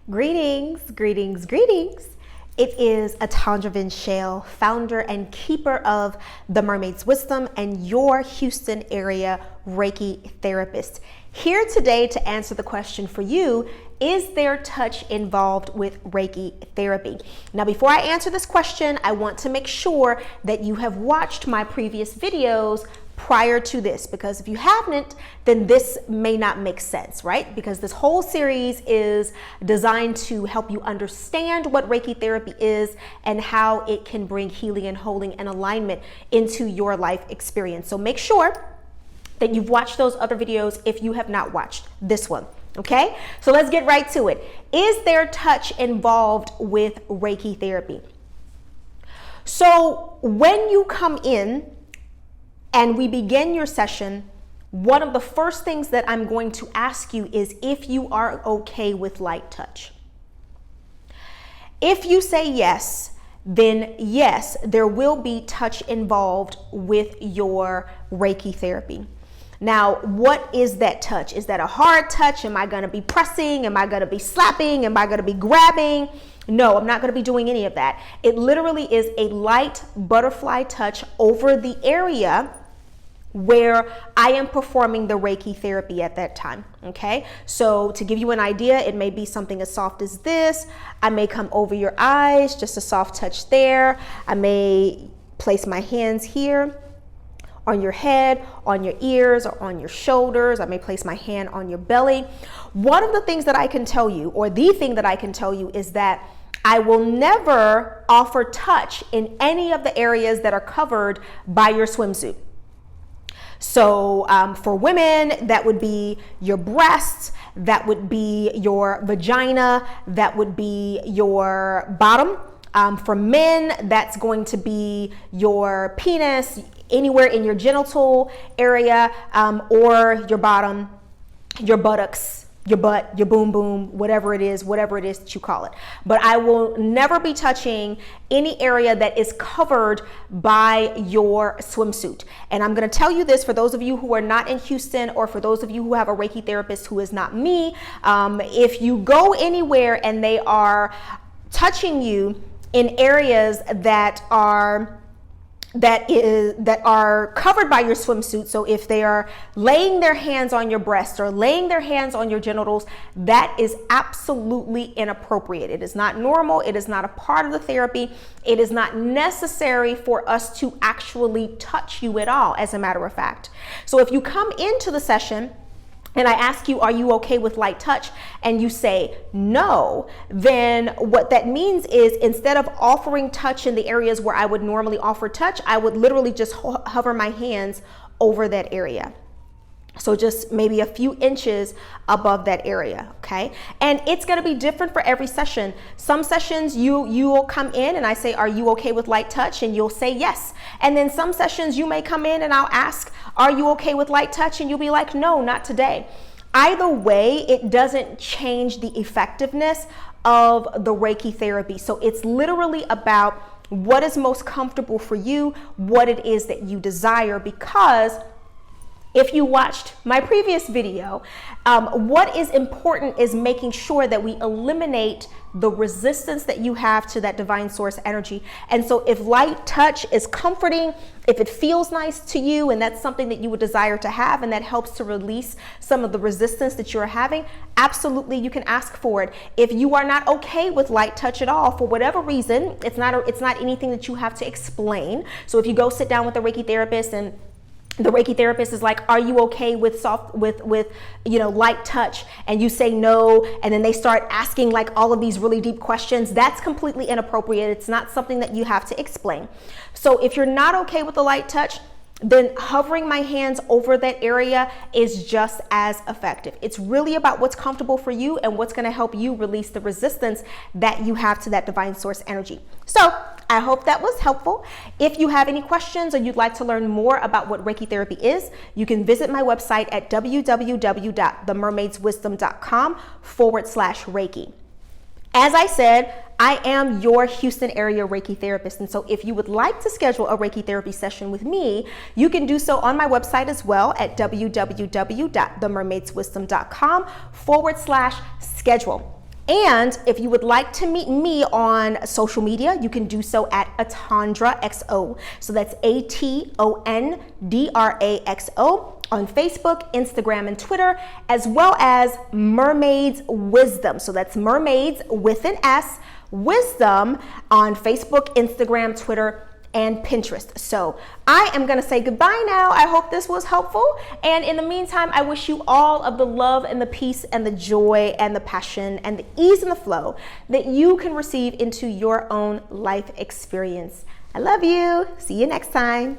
Greetings, greetings, greetings. It is Atandra Vinchale, founder and keeper of The Mermaid's Wisdom and your Houston area Reiki therapist. Here today to answer the question for you, is there touch involved with Reiki therapy? Now, before I answer this question, I want to make sure that you have watched my previous videos prior to this, because if you haven't, then this may not make sense, right? Because this whole series is designed to help you understand what Reiki therapy is and how it can bring healing and holding and alignment into your life experience. So make sure that you've watched those other videos if you have not watched this one. Okay, so let's get right to it. Is there touch involved with Reiki therapy? So when you come in and we begin your session, one of the first things that I'm going to ask you is if you are okay with light touch. If you say yes, then yes, there will be touch involved with your Reiki therapy. Now, what is that touch? Is that a hard touch? Am I going to be pressing? Am I going to be slapping? Am I going to be grabbing? No, I'm not going to be doing any of that. It literally is a light butterfly touch over the area where I am performing the Reiki therapy at that time, okay? So to give you an idea, it may be something as soft as this. I may come over your eyes, just a soft touch there. I may place my hands here on your head, on your ears, or on your shoulders. I may place my hand on your belly. One of the things that I can tell you, or the thing that I can tell you, is that I will never offer touch in any of the areas that are covered by your swimsuit. So for women, that would be your breasts, that would be your vagina, that would be your bottom. For men, that's going to be your penis, anywhere in your genital area, or your bottom, your buttocks, your butt, your boom boom, whatever it is that you call it. But I will never be touching any area that is covered by your swimsuit. And I'm going to tell you this for those of you who are not in Houston, or for those of you who have a Reiki therapist who is not me. If you go anywhere and they are touching you in areas that are covered by your swimsuit, so if they are laying their hands on your breast or laying their hands on your genitals, that is absolutely inappropriate. It is not normal. It is not a part of the therapy. It is not necessary for us to actually touch you at all, as a matter of fact. So if you come into the session and I ask you, are you okay with light touch? And you say no, then what that means is, instead of offering touch in the areas where I would normally offer touch, I would literally just hover my hands over that area. So just maybe a few inches above that area, okay? And it's gonna be different for every session. Some sessions you will come in and I say, are you okay with light touch? And you'll say yes. And then some sessions you may come in and I'll ask, are you okay with light touch? And you'll be like, no, not today. Either way, it doesn't change the effectiveness of the Reiki therapy. So it's literally about what is most comfortable for you, what it is that you desire, because if you watched my previous video, what is important is making sure that we eliminate the resistance that you have to that divine source energy. And so if light touch is comforting, if it feels nice to you, and that's something that you would desire to have, and that helps to release some of the resistance that you're having, absolutely you can ask for it. If you are not okay with light touch at all, for whatever reason, it's not anything that you have to explain. So if you go sit down with a Reiki therapist and the Reiki therapist is like, are you okay with light touch? And you say no, and then they start asking like all of these really deep questions. That's completely inappropriate. It's not something that you have to explain. So if you're not okay with the light touch, then hovering my hands over that area is just as effective. It's really about what's comfortable for you and what's going to help you release the resistance that you have to that divine source energy. So I hope that was helpful. If you have any questions or you'd like to learn more about what Reiki therapy is, you can visit my website at www.themermaidswisdom.com/Reiki. As I said, I am your Houston area Reiki therapist. And so if you would like to schedule a Reiki therapy session with me, you can do so on my website as well at www.themermaidswisdom.com/schedule. And if you would like to meet me on social media, you can do so at AtondraXO. So that's AtondraXO on Facebook, Instagram, and Twitter, as well as Mermaids Wisdom. So that's Mermaids with an S, Wisdom on Facebook, Instagram, Twitter, and Pinterest. So I am going to say goodbye now. I hope this was helpful. And in the meantime, I wish you all of the love and the peace and the joy and the passion and the ease and the flow that you can receive into your own life experience. I love you. See you next time.